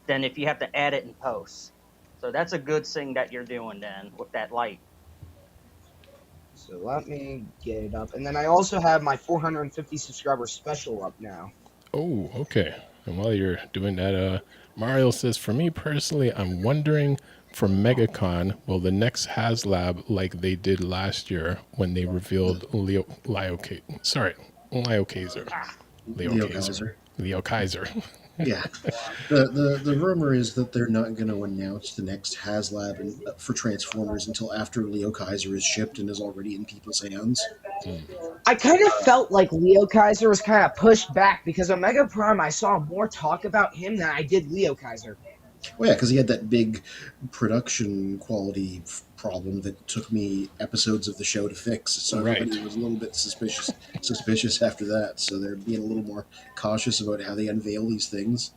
than if you have to add it in post. So that's a good thing that you're doing then with that light. So let me get it up. And then I also have my 450 subscriber special up now. Oh, okay. And while you're doing that, Mario says, for me personally, I'm wondering for MegaCon, will the next HasLab like they did last year when they revealed Leo Kaiser. Leo Kaiser. Leo Kaiser. Yeah. The rumor is that they're not going to announce the next HasLab for Transformers until after Leo Kaiser is shipped and is already in people's hands. I kind of felt like Leo Kaiser was kind of pushed back because on Mega Prime I saw more talk about him than I did Leo Kaiser. Well, yeah, because he had that big production quality problem that took me episodes of the show to fix. So everybody Right. was a little bit suspicious after that. So they're being a little more cautious about how they unveil these things.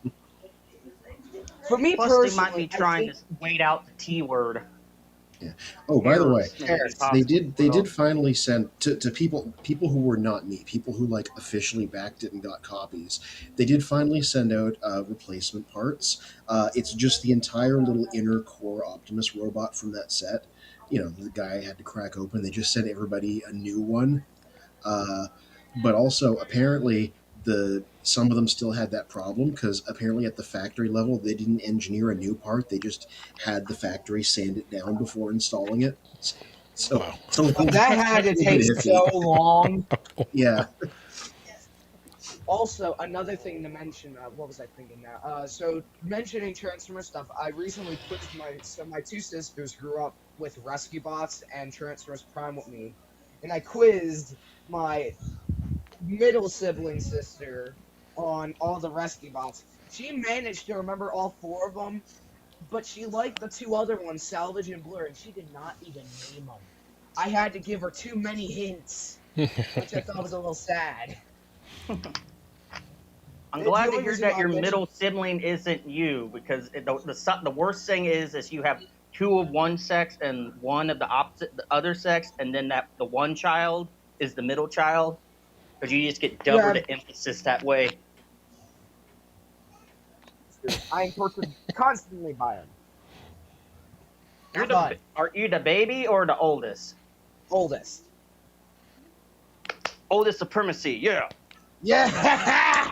For me Plus, personally, they might be I trying think to wait out the T word. Yeah. Oh, by the way, Errors, they did finally send to people who were not me, people who like officially backed it and got copies. They did finally send out replacement parts. It's just the entire little inner core Optimus robot from that set. You know, the guy had to crack open. They just sent everybody a new one. Uh, but also apparently some of them still had that problem because apparently at the factory level they didn't engineer a new part. They just had the factory sand it down before installing it. So Wow. it's a little, that had to little take bit iffy. so long. Yeah. Also, another thing to mention, what was I thinking now? So mentioning Transformer stuff, I recently quizzed my two sisters grew up with Rescue Bots and Transformers Prime with me, and I quizzed my middle sibling sister on all the Rescue Bots. She managed to remember all 4 of them, but she liked the 2 other ones, Salvage and Blur, and she did not even name them. I had to give her too many hints, which I thought was a little sad. I'm The glad to only hear reason that I your mentioned- middle sibling isn't you, because the worst thing is you have 2 of one sex and 1 of the other sex, and then the one child is the middle child, because you just get double the emphasis that way. I am tortured constantly by him. Are you the baby or the oldest? Oldest. Oldest supremacy, yeah. Yeah.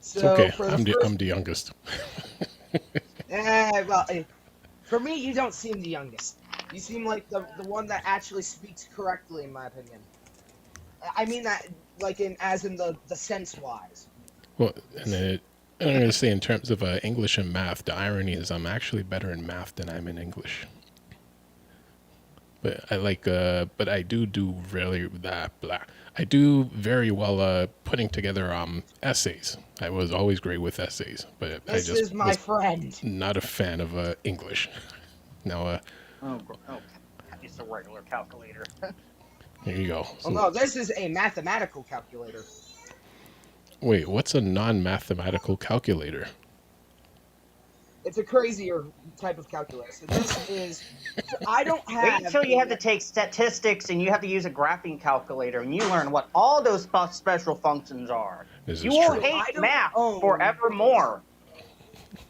It's okay. For I'm the the youngest. for me, you don't seem the youngest. You seem like the one that actually speaks correctly, in my opinion. I mean that, like as in the sense wise. Well, and then I'm going to say in terms of English and math, the irony is I'm actually better in math than I'm in English. But but I do really I do very well putting together essays. I was always great with essays, but This I just is my was friend. not a fan of English. Now, It's a regular calculator. here you go. So, Oh no, this is a mathematical calculator. wait, what's a non-mathematical calculator? It's a crazier type of calculator. So this is. I don't have. Wait until you have to take statistics and you have to use a graphing calculator and you learn what all those special functions are. This You is will true. I hate don't math own- forevermore.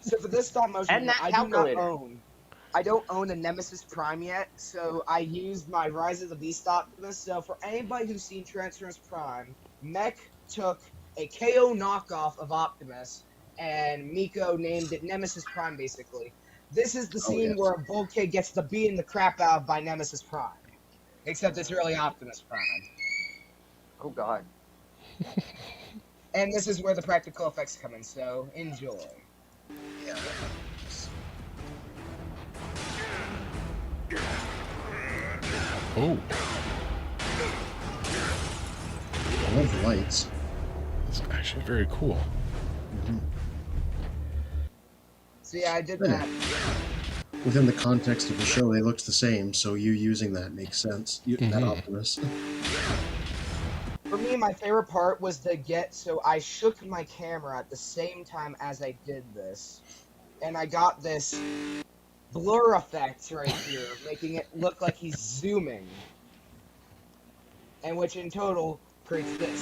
So for this stop motion, And that I do not calculator. own. I don't own a Nemesis Prime yet, so I used my Rise of the Beast Optimus. So for anybody who's seen Transformers Prime, Mech took a KO knockoff of Optimus, and Miko named it Nemesis Prime, basically. This is the Oh, scene yes. where Bulkhead gets the beating the crap out of by Nemesis Prime. Except it's really Optimus Prime. Oh God. And this is where the practical effects come in, so enjoy. Oh, I love the lights. it's actually very cool. So yeah, I did Yeah. that. Within the context of the show, they looked the same, so you using that makes sense. That Optimus. For me, my favorite part was to get, so I shook my camera at the same time as I did this. And I got this blur effect right here, making it look like he's zooming. And which in total creates this.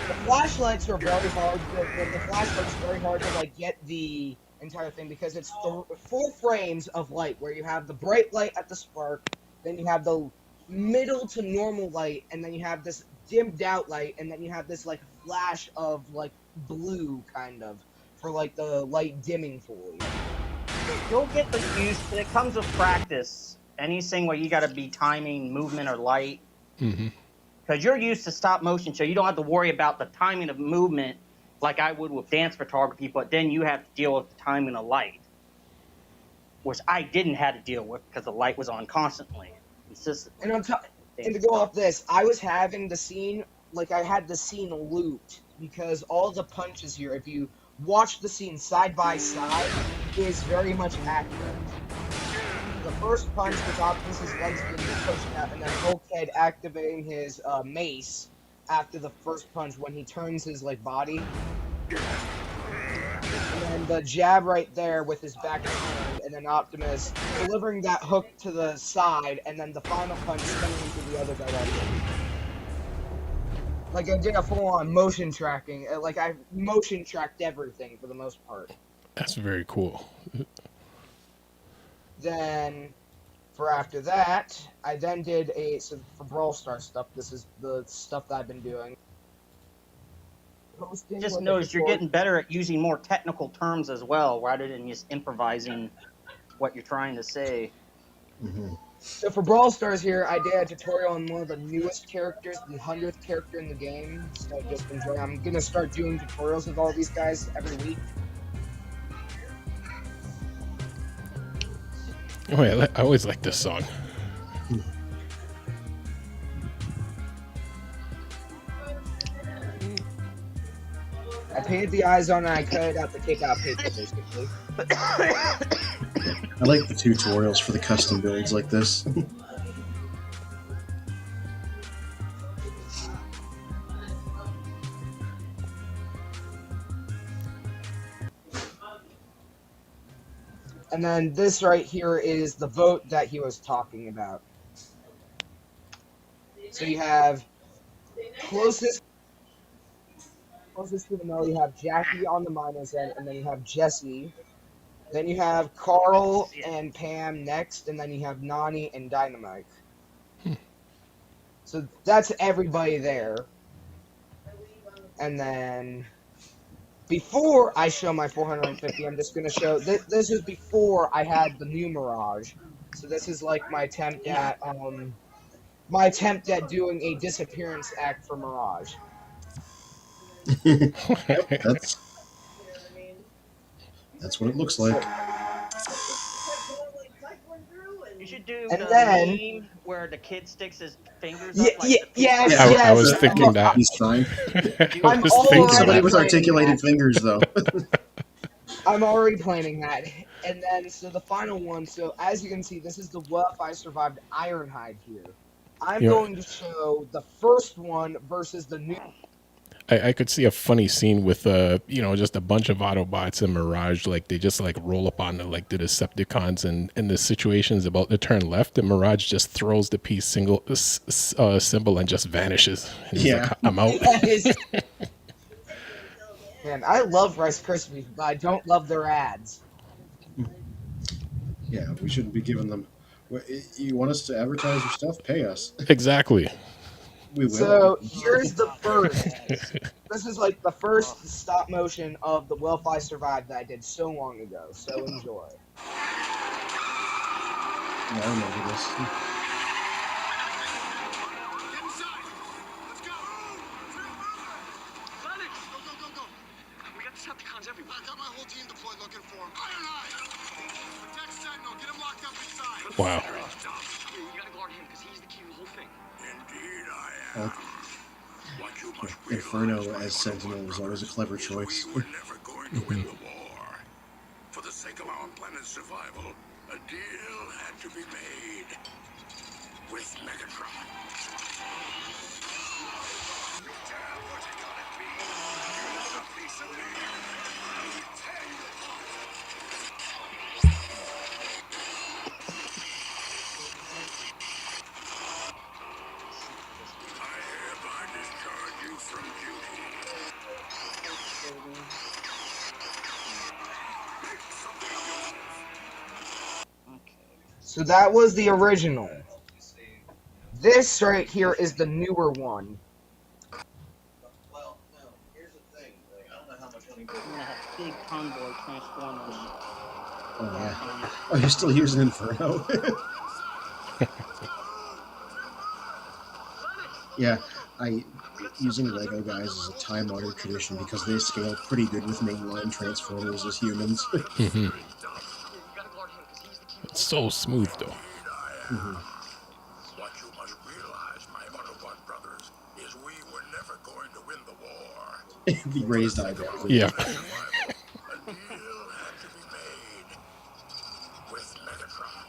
The flashlights are very hard. The flashlight's very hard to like get the entire thing because it's 4 frames of light where you have the bright light at the spark, then you have the middle to normal light, and then you have this dimmed out light, and then you have this like flash of like blue kind of for like the light dimming for you. You'll get the use. It comes with practice. Anything where you got to be timing movement or light. Because you're used to stop motion, so you don't have to worry about the timing of movement like I would with dance photography, but then you have to deal with the timing of light, which I didn't have to deal with because the light was on constantly. And on top, and to go off this, I was having the scene, like I had the scene looped because all the punches here, if you watch the scene side by side, is very much accurate. The first punch was Optimus' legs being pushed out, and then Bulkhead activating his mace after the first punch when he turns his like body. And then the jab right there with his back turned, and then Optimus delivering that hook to the side, and then the final punch spinning into the other direction. Like I did a full-on motion tracking. Like I motion tracked everything for the most part. That's very cool. Then, for after that, I then did so for Brawl Stars stuff, this is the stuff that I've been doing. Posting Just like a notice you're tutorial- getting better at using more technical terms as well, rather than just improvising what you're trying to say. So for Brawl Stars here, I did a tutorial on one of the newest characters, the 100th character in the game. So just enjoy. I'm gonna start doing tutorials with all these guys every week. Oh yeah, I always like this song. I painted the eyes on and I cut it out to take out paper, basically. I like the tutorials for the custom builds like this. And then this right here is the vote that he was talking about. So you have closest to the middle, you have Jackie on the minus end, and then you have Jesse. Then you have Carl and Pam next, and then you have Nani and Dynamite. So that's everybody there. And then before I show my 450, I'm just going to show... This is before I had the new Mirage. So this is like my attempt at doing a disappearance act for Mirage. That's what it looks like. You should do And the then- meme where the kid sticks his fingers Yeah, up like the yes, pizza. yes. I was thinking that. He's fine. I was all thinking Somebody right. with articulated fingers, though. I'm already planning that. And then, so the final one, so as you can see, this is the What If I Survived Ironhide here. I'm Yeah. going to show the first one versus the new. I could see a funny scene with just a bunch of Autobots in Mirage, like they just like roll up on the Decepticons, and the situation's about to turn left, and Mirage just throws the peace symbol and just vanishes. And he's like, I'm out. Man, I love Rice Krispies, but I don't love their ads. Yeah, we shouldn't be giving them. You want us to advertise your stuff? Pay us. Exactly. We will. So here's the first. This is like the first stop motion of the Will I Survive that I did so long ago. So enjoy. Yeah, I remember this. We got Decepticons everywhere. I got my whole team deployed looking for him. Iron Eye! Protect Sentinel. Get him locked up inside. Wow. You gotta guard him because he's the key to the whole thing. Indeed I am. What you must Inferno as Sentinel was always a clever choice. we were never going to win the war. For the sake of our planet's survival, a deal had to be made with Megatron. Tell what you gonna be. You want a piece of me? I'll tear you apart. I hereby discharge you from duty. So that was the original. This right here is the newer one. I'm gonna have big convoy transformers. Oh, yeah. Oh, you're still using Inferno? Yeah, using Lego guys is a time-honored tradition because they scale pretty good with mainline Transformers as humans. It's so smooth though. What you must realize, my Autobot brothers, is we were never going to win the war. The raised eyebrows. Yeah. A deal had to be made with Megatron.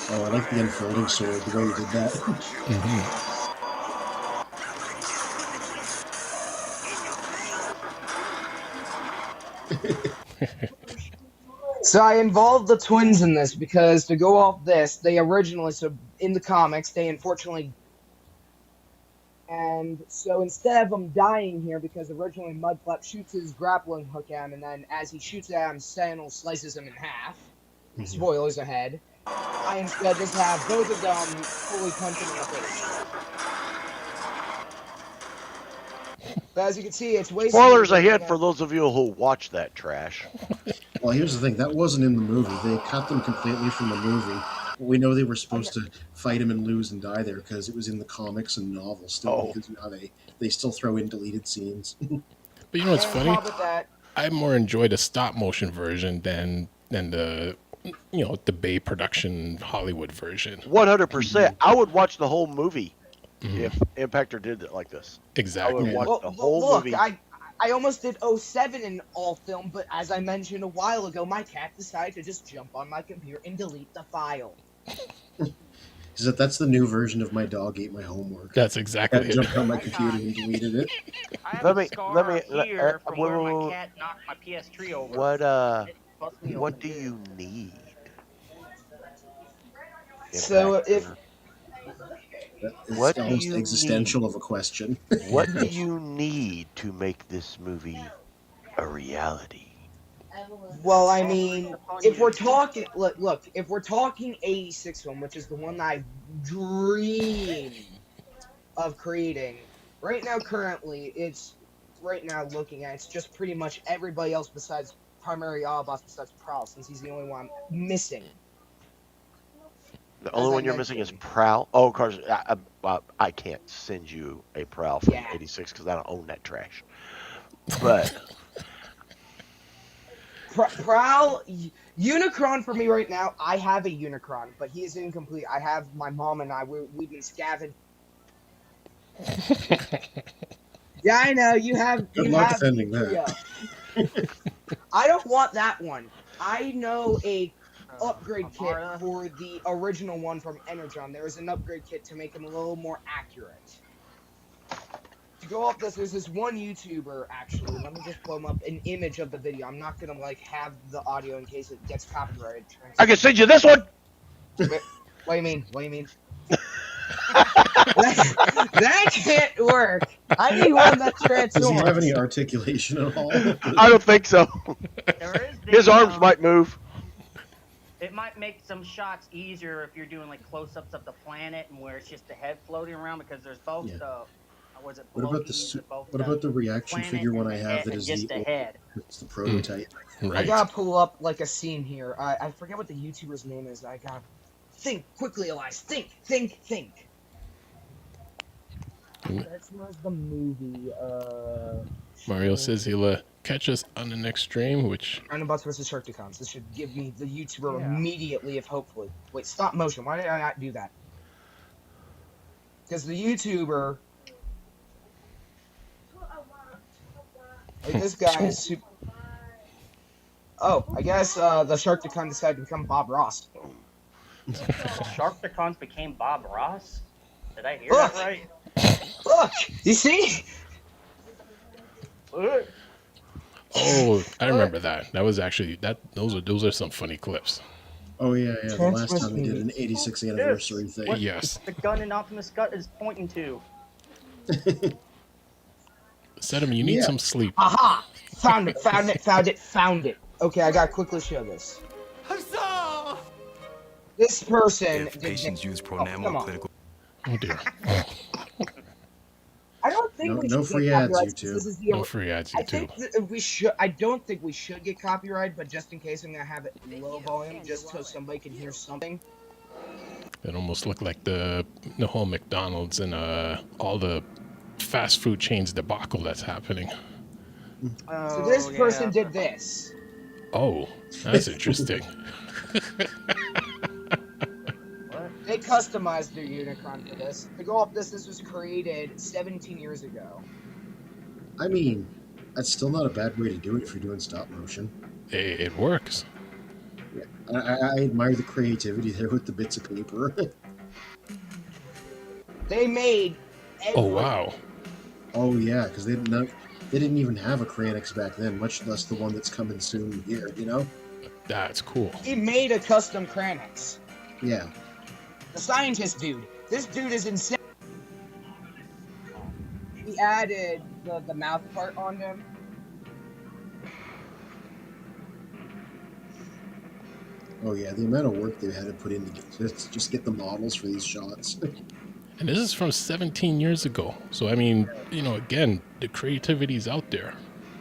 Oh, I like the unfolding sword, the way you did that. So I involved the twins in this because to go off this, they originally, so in the comics, they unfortunately, and so instead of them dying here, because originally Mudflap shoots his grappling hook at him, and then as he shoots at him, Sentinel slices him in half. Spoilers ahead. I instead just have both of them fully punch him in the face. But as you can see, it's way Spoilers smoother ahead than for those of you who watch that trash. Well, here's the thing. That wasn't in the movie. They cut them completely from the movie. We know they were supposed to fight him and lose and die there because it was in the comics and novels still. Oh. Because you know, they still throw in deleted scenes. But you know what's And funny? on top of that, I more enjoyed a stop motion version than the the Bay production Hollywood version. 100%. I would watch the whole movie if Impactor did it like this. Exactly. I would watch the Well, whole look, movie. I almost did 07 in all film, but as I mentioned a while ago, my cat decided to just jump on my computer and delete the file. That's the new version of my dog ate my homework. That's I exactly it. jumped on my computer and deleted it. I have Let a me- scar let me- here from wait, where wait, my wait. cat knocked my PS3 over. What Bust me what open do good. you need? So if Impactor? It's What do almost you existential of a question. What do you need to make this movie a reality? Well, I mean, if we're talking, look, if we're talking 86 film, which is the one I dream of creating, right now, currently, it's just pretty much everybody else besides primary Autobots besides Prowl, since he's the only one missing. The only I one you're missing is mentioned. Prowl. Oh, of course, I can't send you a Prowl from Yeah. '86 because I don't own that trash. But Prowl, Unicron for me right now. I have a Unicron, but he is incomplete. I have my mom and we've been scavenging. Yeah, I know you have. Good you luck have defending that. Trio. I don't want that one. I know a upgrade kit Amara. for the original one from Energon. There is an upgrade kit to make him a little more accurate. To go off this, there's this one YouTuber actually. Let me just pull him up an image of the video. I'm not gonna have the audio in case it gets copyrighted. I can send you this one. What do you mean? What do you mean? that can't work. I need one that Does he have any transforms. articulation at all? I don't think so. There is the, His arms might move. It might make some shots easier if you're doing like close-ups of the planet and where it's just the head floating around because there's both Yeah. was it What about floaties, both what about the reaction planet figure one and I the have head that and is just the head. it's the prototype? I Right. gotta pull up like a scene here. I forget what the YouTuber's name is. I gotta think quickly, Elias. Think. That was the movie. Mario says he'll catch us on the next stream, which Roundabouts versus Sharkticons. This should give me the YouTuber Yeah. immediately, if hopefully. Wait, stop motion. Why did I not do that? Because the YouTuber. Like, this guy is super. Oh, I guess the Sharkticon decided to become Bob Ross. Sharkticons became Bob Ross? Did I hear Look! that right? Look! You see? Look. oh, I remember that. That was actually that. Those are some funny clips. Oh yeah. The last Transformers time they did an 86th anniversary thing. What Yes. the gun in Optimus Gut is pointing to? Sedum, you need Yeah. some sleep. Aha! Found it. Okay, I gotta quickly show this. This person If did patients use come on. pronamel clinical Oh dear. I don't think we No should free get ads, copyrights, YouTube. because this is the No free ads, I you too. think that we should. I don't think we should get copyright, but just in case, I'm gonna have it low volume, just so somebody can hear something. It almost looked like the whole McDonald's and all the fast food chains debacle that's happening. So this person did this. Oh, that's interesting. They customized their Unicron for this. To go off this was created 17 years ago. I mean, that's still not a bad way to do it if you're doing stop motion. It works. Yeah. I admire the creativity there with the bits of paper. They made. Oh wow. Oh yeah, because they didn't even have a Kranix back then, much less the one that's coming soon here. You know? That's cool. He made a custom Kranix. Yeah. The scientist dude. This dude is insane. He added the mouth part on him. Oh yeah, the amount of work they had to put in to just get the models for these shots. And this is from 17 years ago. So I mean, again, the creativity's out there.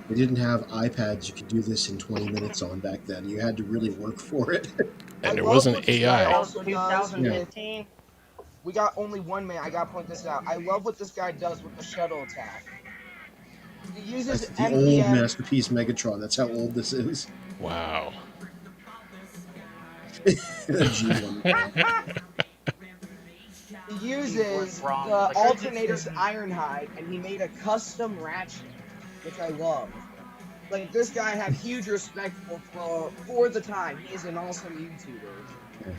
They didn't have iPads you could do this in 20 minutes on back then. You had to really work for it. And there love wasn't what this guy AI. also does. 2015. We got only one man. I gotta point this out. I love what this guy does with the shuttle attack. He uses That's the old MPM. Masterpiece Megatron. That's how old this is. Wow. G1. He uses Wrong. the alternator's Ironhide, and he made a custom ratchet, which I love. Like, this guy had huge respect for the time. He is an awesome YouTuber.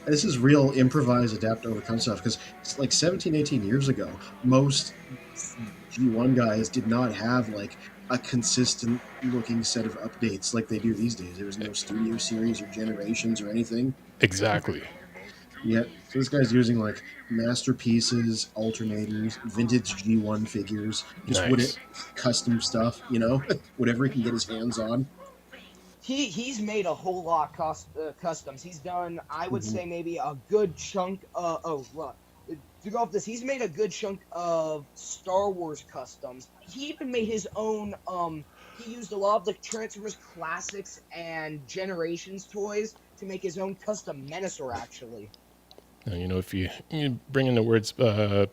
This is real improvise, adapt, overcome stuff, because it's like 17, 18 years ago, most G1 guys did not have like a consistent looking set of updates like they do these days. There was no studio series or generations or anything. Exactly. Yet, so this guy's using like masterpieces, alternators, vintage G1 figures, just Nice. custom stuff, whatever he can get his hands on. He's made a whole lot customs. He's done, I would say, maybe a good chunk. To go off this, he's made a good chunk of Star Wars customs. He even made his own. He used a lot of the Transformers Classics and Generations toys to make his own custom Menasor, actually. And, if you bring in the words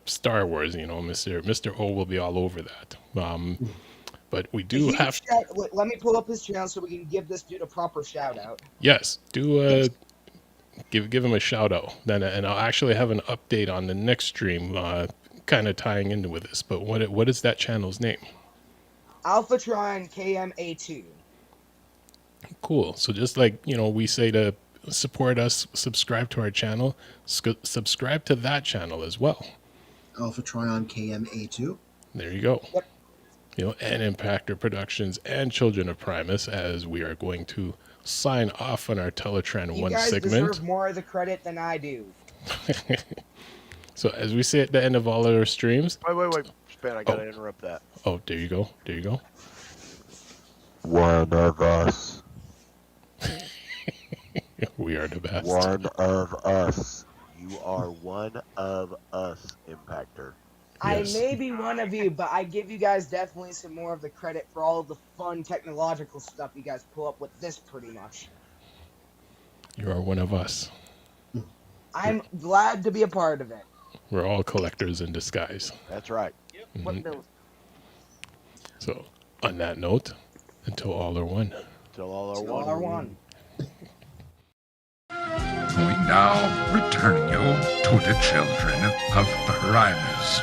Star Wars, Mr. O will be all over that. But we do have. Let me pull up his channel so we can give this dude a proper shout out. Yes, do give him a shout out. Then, and I'll actually have an update on the next stream, kind of tying into with this. But what is that channel's name? Alphatron KMA2. Cool. So just like we say to support us, subscribe to our channel, subscribe to that channel as well. Alpha Trion KMA2. There you go. Yep. and Impactor Productions and Children of Primus, as we are going to sign off on our Teletran You 1 guys segment. deserve more of the credit than I do. So as we say at the end of all our streams, Wait, Span, I gotta interrupt that. oh, there you go. One of us. We are the best. One of us. You are one of us, Impactor. Yes. I may be one of you, but I give you guys definitely some more of the credit for all of the fun technological stuff you guys pull up with this, pretty much. You are one of us. I'm glad to be a part of it. We're all collectors in disguise. That's right. What bills? So, on that note, until all are one. Till all are Till all one. are one. We now return you to the Children of Primus.